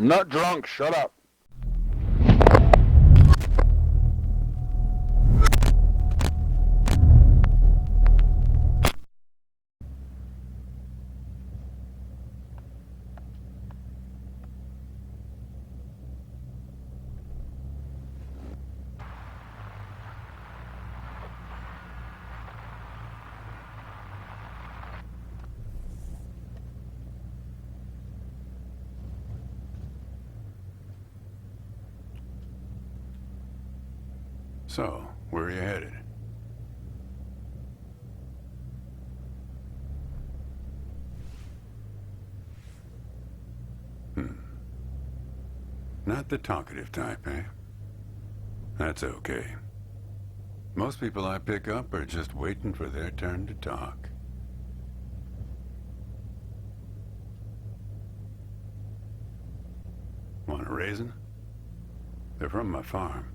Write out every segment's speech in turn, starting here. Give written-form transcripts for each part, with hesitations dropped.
I'm not drunk, shut up. So, where are you headed? Not the talkative type, eh? That's okay. Most people I pick up are just waiting for their turn to talk. Want a raisin? They're from my farm.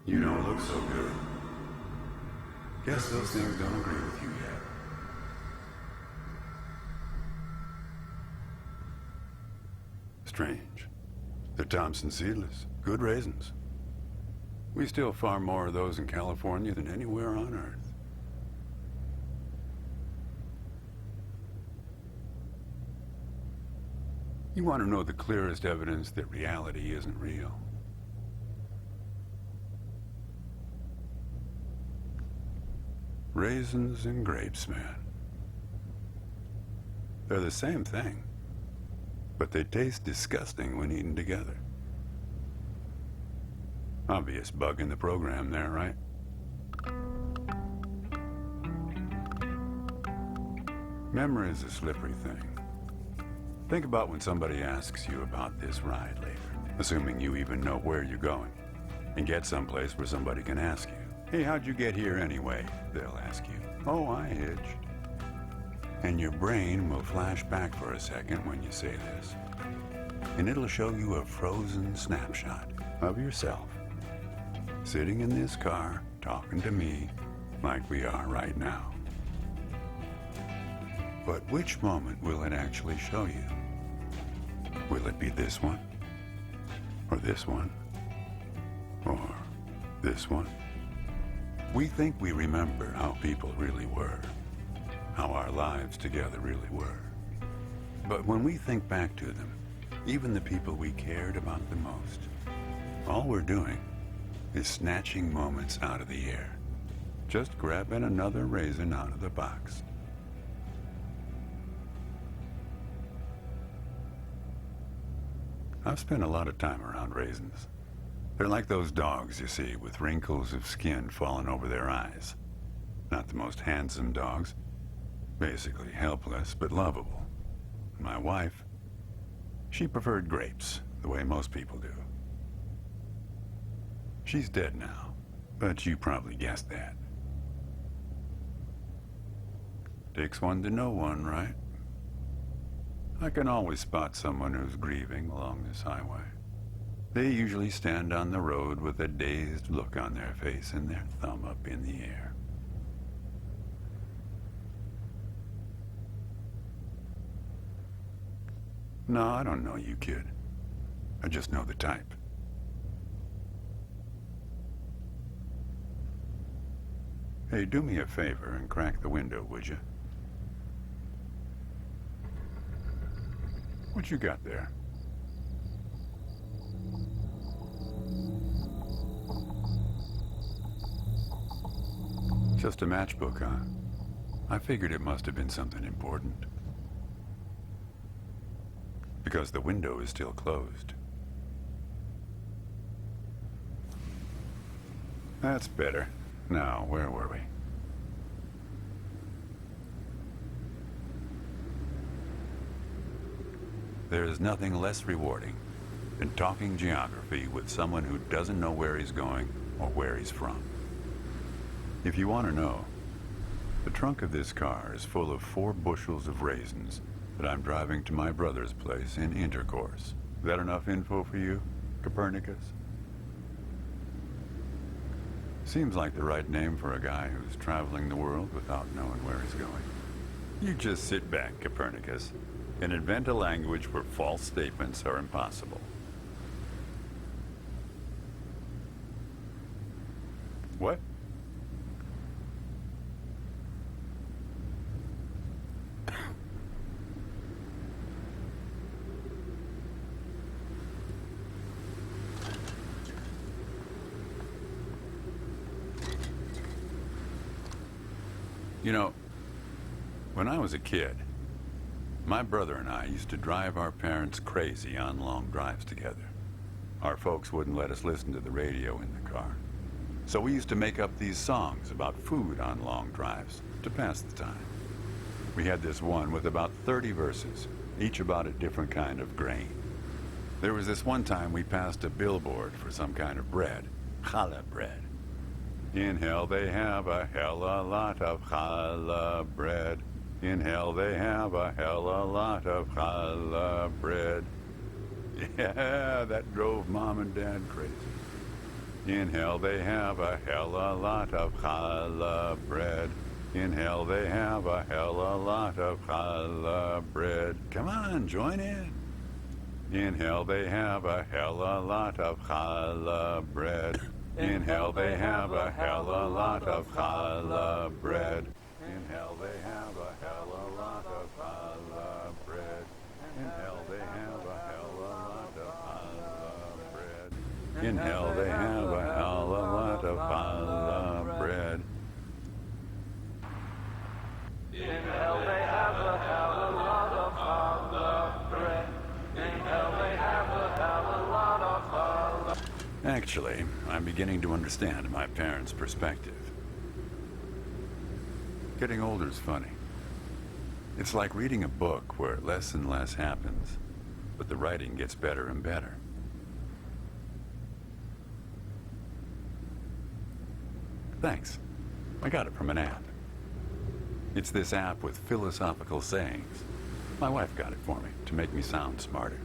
You don't look so good. Guess those things don't agree with you yet. Strange. They're Thompson seedless. Good raisins. We still farm more of those in California than anywhere on Earth. You want to know the clearest evidence that reality isn't real? Raisins and grapes, man. They're the same thing, but they taste disgusting when eaten together. Obvious bug in the program there, right? Memory is a slippery thing. Think about when somebody asks you about this ride later, assuming you even know where you're going, and get someplace where somebody can ask you, "Hey, how'd you get here anyway?" They'll ask you, "Oh, I hitched." And your brain will flash back for a second when you say this, and it'll show you a frozen snapshot of yourself, sitting in this car, talking to me like we are right now. But which moment will it actually show you? Will it be this one? Or this one? Or this one? We think we remember how people really were, how our lives together really were. But when we think back to them, even the people we cared about the most, all we're doing is snatching moments out of the air, just grabbing another raisin out of the box. I've spent a lot of time around raisins. They're like those dogs you see with wrinkles of skin falling over their eyes. Not the most handsome dogs, basically helpless but lovable. My wife, she preferred grapes, the way most people do. She's dead now, but you probably guessed that. Takes one to know one, right? I can always spot someone who's grieving along this highway. They usually stand on the road with a dazed look on their face and their thumb up in the air. No, I don't know you, kid. I just know the type. Hey, do me a favor and crack the window, would you? What you got there? Just a matchbook, huh? I figured it must have been something important. Because the window is still closed. That's better. Now, where were we? There is nothing less rewarding than talking geography with someone who doesn't know where he's going or where he's from. If you want to know, the trunk of this car is full of 4 bushels of raisins that I'm driving to my brother's place in Intercourse. Is that enough info for you, Copernicus? Seems like the right name for a guy who's traveling the world without knowing where he's going. You just sit back, Copernicus, and invent a language where false statements are impossible. What? You know, when I was a kid, my brother and I used to drive our parents crazy on long drives together. Our folks wouldn't let us listen to the radio in the car. So we used to make up these songs about food on long drives to pass the time. We had this one with about 30 verses, each about a different kind of grain. There was this one time we passed a billboard for some kind of bread, challah bread. In hell they have a hell a lot of challah bread. In hell they have a hell a lot of challah bread. Yeah, that drove Mom and Dad crazy. In hell they have a hell a lot of challah bread. In hell they have a hell a lot of challah bread. Come on, join in. In hell they have a hell a lot of challah bread. In hell they have a hell a lot of challah bread. In hell they have a hell a lot of challah bread. In hell they have a hell a lot of challah bread. In hell they have a hell a lot of challah bread. In hell they have a hell a lot of challah bread. In hell they have a hell a lot of challah. Actually, I'm beginning to understand my parents' perspective. Getting older is funny. It's like reading a book where less and less happens, but the writing gets better and better. Thanks. I got it from an app. It's this app with philosophical sayings. My wife got it for me to make me sound smarter.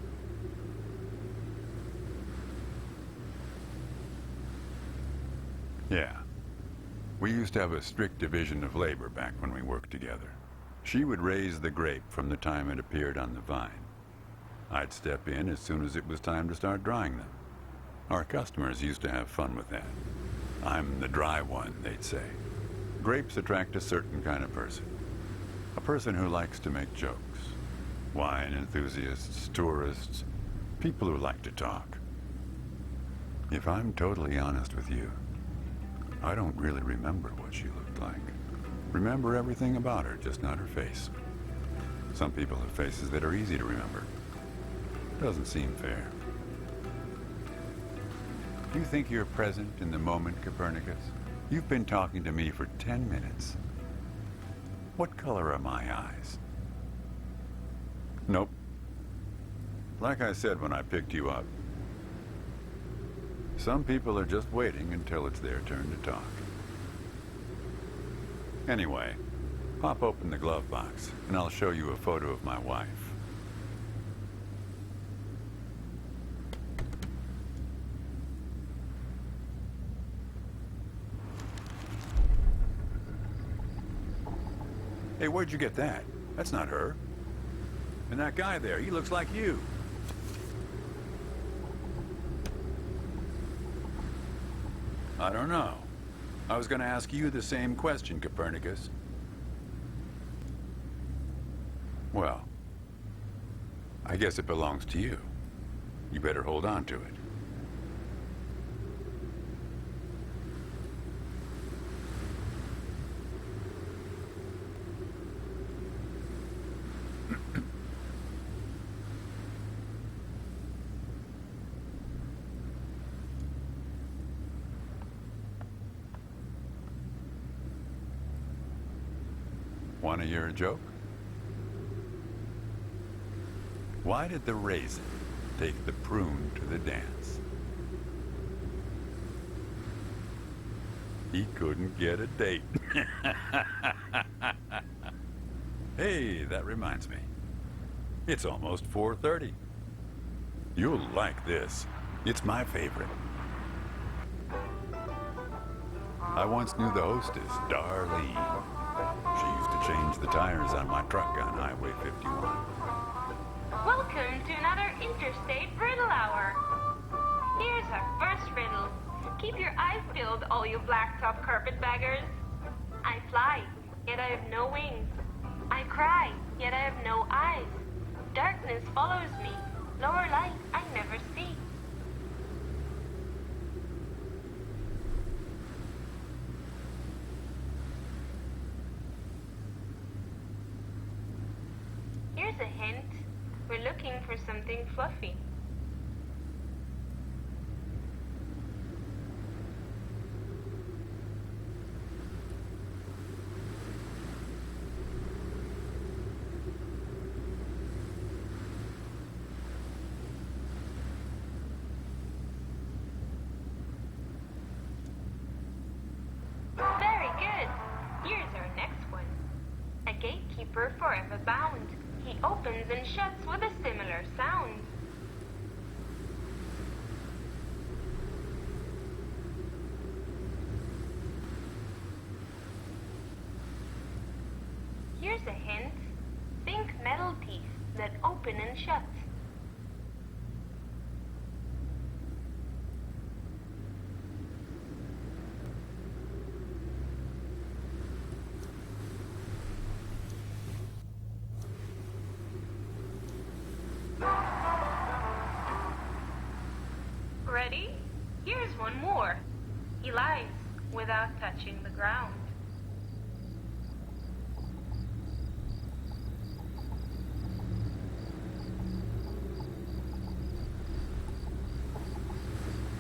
Yeah. We used to have a strict division of labor back when we worked together. She would raise the grape from the time it appeared on the vine. I'd step in as soon as it was time to start drying them. Our customers used to have fun with that. I'm the dry one, they'd say. Grapes attract a certain kind of person. A person who likes to make jokes. Wine enthusiasts, tourists, people who like to talk. If I'm totally honest with you, I don't really remember what she looked like. Remember everything about her, just not her face. Some people have faces that are easy to remember. Doesn't seem fair. You think you're present in the moment, Copernicus? You've been talking to me for 10 minutes. What color are my eyes? Nope. Like I said when I picked you up, some people are just waiting until it's their turn to talk. Anyway, pop open the glove box, and I'll show you a photo of my wife. Hey, where'd you get that? That's not her. And that guy there, he looks like you. I don't know. I was going to ask you the same question, Copernicus. Well, I guess it belongs to you. You better hold on to it. Want to hear a joke? Why did the raisin take the prune to the dance? He couldn't get a date. Hey, that reminds me. It's almost 4:30. You'll like this. It's my favorite. I once knew the hostess, Darlene. She used to change the tires on my truck on Highway 51. Welcome to another Interstate Riddle Hour. Here's our first riddle. Keep your eyes peeled, all you blacktop carpetbaggers. I fly, yet I have no wings. I cry, yet I have no eyes. Darkness follows me. Lower light I never see. Here's a hint. We're looking for something fluffy. Very good. Here's our next one. A gatekeeper forever bound. He opens and shuts with a similar sound. Here's a hint. Think metal teeth that open and shut. Ready? Here's one more. He lies without touching the ground.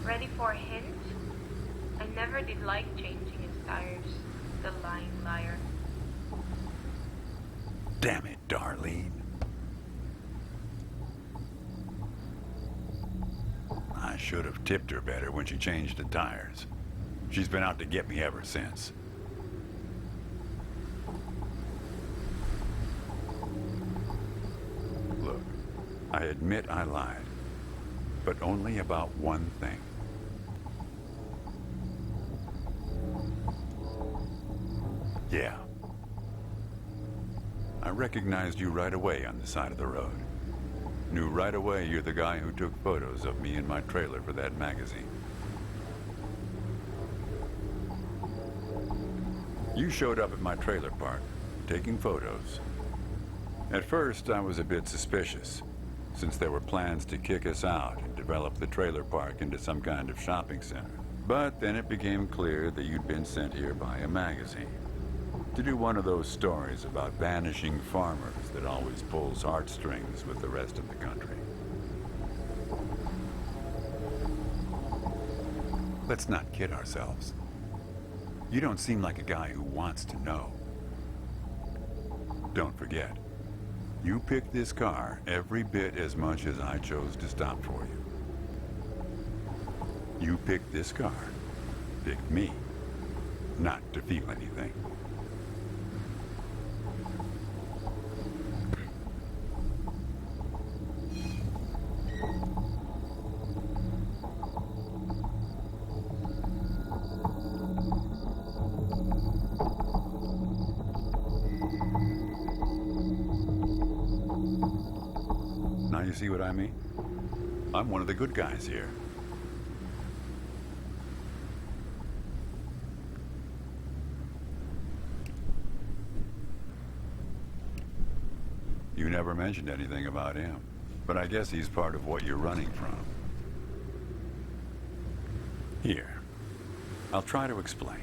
Ready for a hint? I never did like changing his tires. The lying liar. Damn it, Darlene. I should have tipped her better when she changed the tires. She's been out to get me ever since. Look, I admit I lied, but only about one thing. Yeah. I recognized you right away on the side of the road. Knew right away you're the guy who took photos of me in my trailer for that magazine. You showed up at my trailer park, taking photos. At first, I was a bit suspicious, since there were plans to kick us out and develop the trailer park into some kind of shopping center. But then it became clear that you'd been sent here by a magazine to do one of those stories about vanishing farmers that always pulls heartstrings with the rest of the country. Let's not kid ourselves. You don't seem like a guy who wants to know. Don't forget, you picked this car every bit as much as I chose to stop for you. You picked this car, picked me, not to feel anything. Now you see what I mean? I'm one of the good guys here. You never mentioned anything about him, but I guess he's part of what you're running from. Here, I'll try to explain.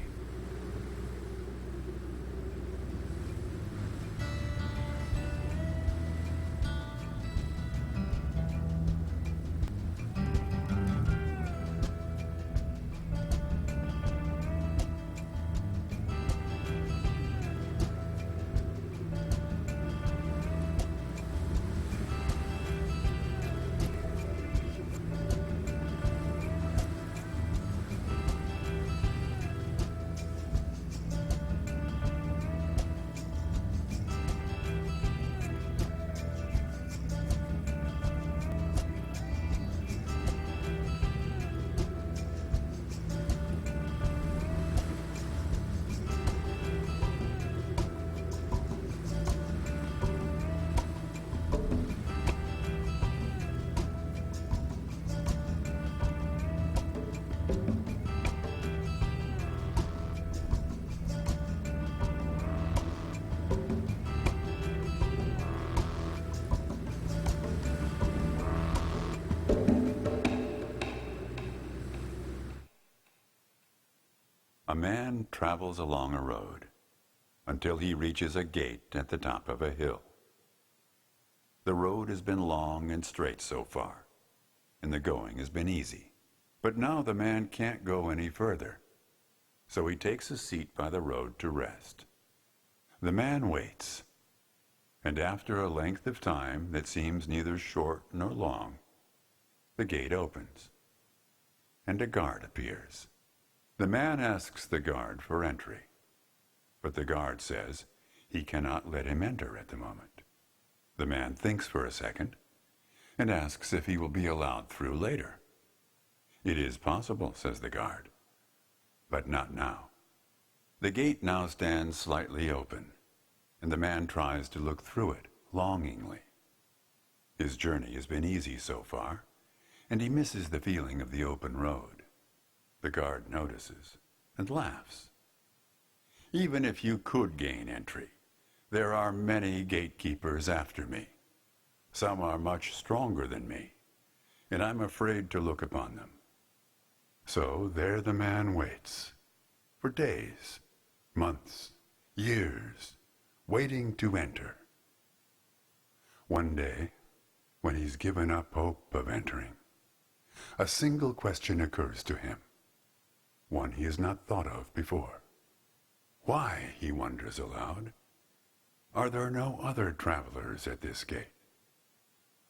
A man travels along a road until he reaches a gate at the top of a hill. The road has been long and straight so far, and the going has been easy. But now the man can't go any further, so he takes a seat by the road to rest. The man waits, and after a length of time that seems neither short nor long, the gate opens, and a guard appears. The man asks the guard for entry, but the guard says he cannot let him enter at the moment. The man thinks for a second and asks if he will be allowed through later. It is possible, says the guard, but not now. The gate now stands slightly open, and the man tries to look through it longingly. His journey has been easy so far, and he misses the feeling of the open road. The guard notices and laughs. Even if you could gain entry, there are many gatekeepers after me. Some are much stronger than me, and I'm afraid to look upon them. So there the man waits, for days, months, years, waiting to enter. One day, when he's given up hope of entering, a single question occurs to him, one he has not thought of before. Why, he wonders aloud, are there no other travelers at this gate?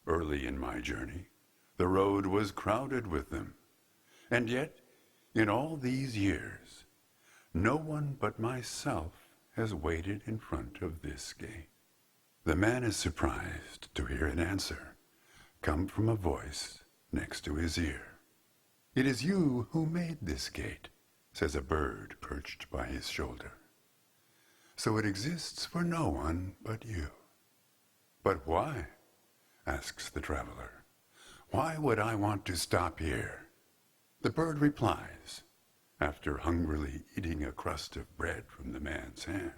Early in my journey, the road was crowded with them, and yet, in all these years, no one but myself has waited in front of this gate. The man is surprised to hear an answer come from a voice next to his ear. It is you who made this gate, says a bird perched by his shoulder. So it exists for no one but you. But why? Asks the traveler. Why would I want to stop here? The bird replies, after hungrily eating a crust of bread from the man's hand.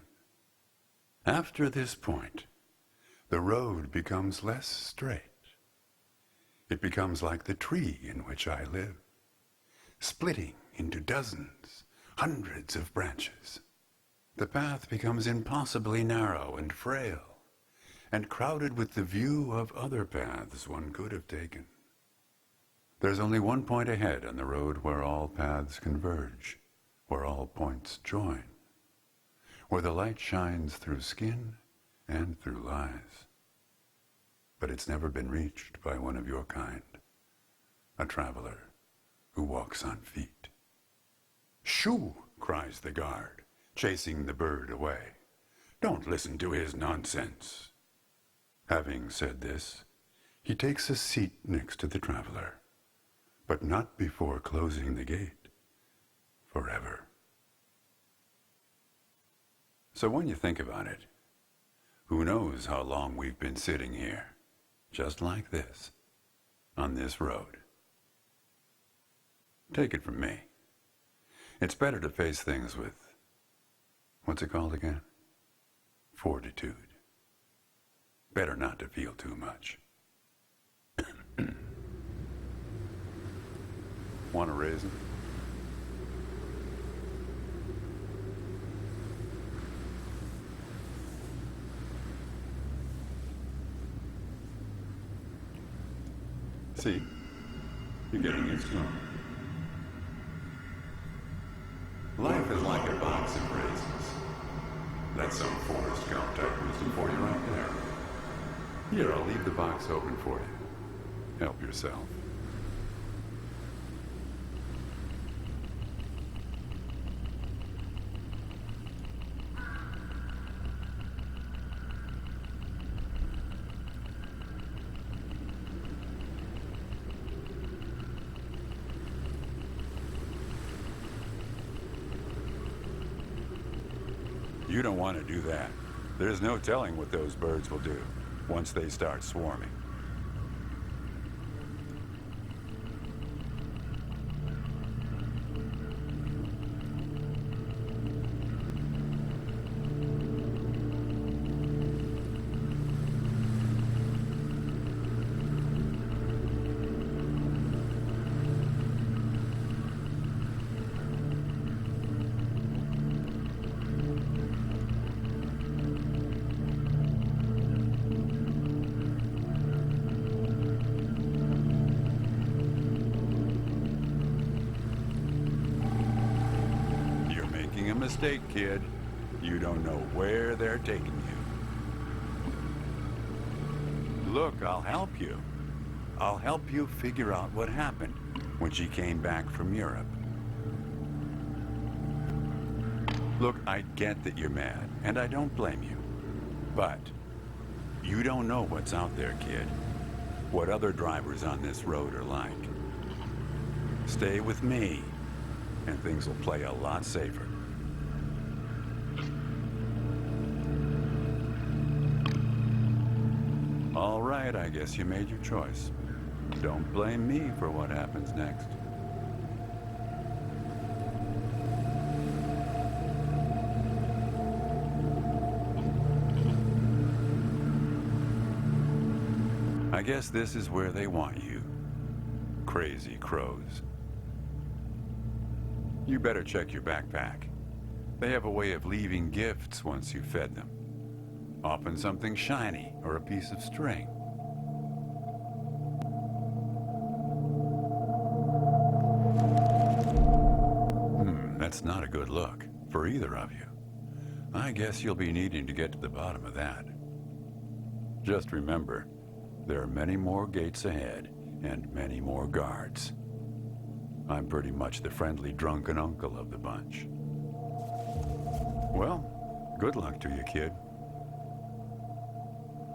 After this point, the road becomes less straight. It becomes like the tree in which I live, splitting into dozens, hundreds of branches. The path becomes impossibly narrow and frail, and crowded with the view of other paths one could have taken. There's only one point ahead on the road where all paths converge, where all points join, where the light shines through skin and through lies. But it's never been reached by one of your kind, a traveler who walks on feet. Shoo! Cries the guard, chasing the bird away. Don't listen to his nonsense. Having said this, he takes a seat next to the traveler, but not before closing the gate forever. So when you think about it, who knows how long we've been sitting here, just like this, on this road. Take it from me. It's better to face things with, what's it called again? Fortitude. Better not to feel too much. Want a raisin? See, you're getting it strong. Life is like a box of raisins. That's some Forrest Gump type wisdom for you right there. Here, I'll leave the box open for you. Help yourself. You don't want to do that. There's no telling what those birds will do once they start swarming. a mistake, kid. You don't know where they're taking you. Look, I'll help you. I'll help you figure out what happened when she came back from Europe. Look, I get that you're mad, and I don't blame you. But you don't know what's out there, kid. What other drivers on this road are like. Stay with me, and things will play a lot safer. All right, I guess you made your choice. Don't blame me for what happens next. I guess this is where they want you. Crazy crows. You better check your backpack. They have a way of leaving gifts once you've fed them. Often something shiny or a piece of string. That's not a good look for either of you. I guess you'll be needing to get to the bottom of that. Just remember, there are many more gates ahead and many more guards. I'm pretty much the friendly drunken uncle of the bunch. Well, good luck to you, kid.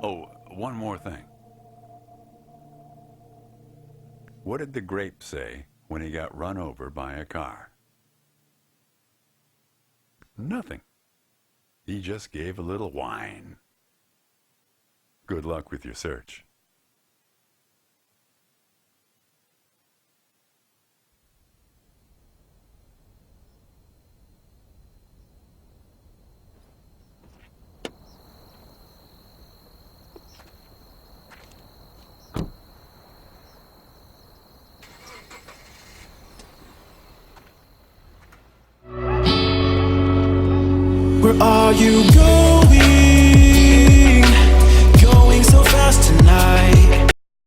Oh, one more thing. What did the grape say when he got run over by a car? Nothing. He just gave a little whine. Good luck with your search. Where are you going?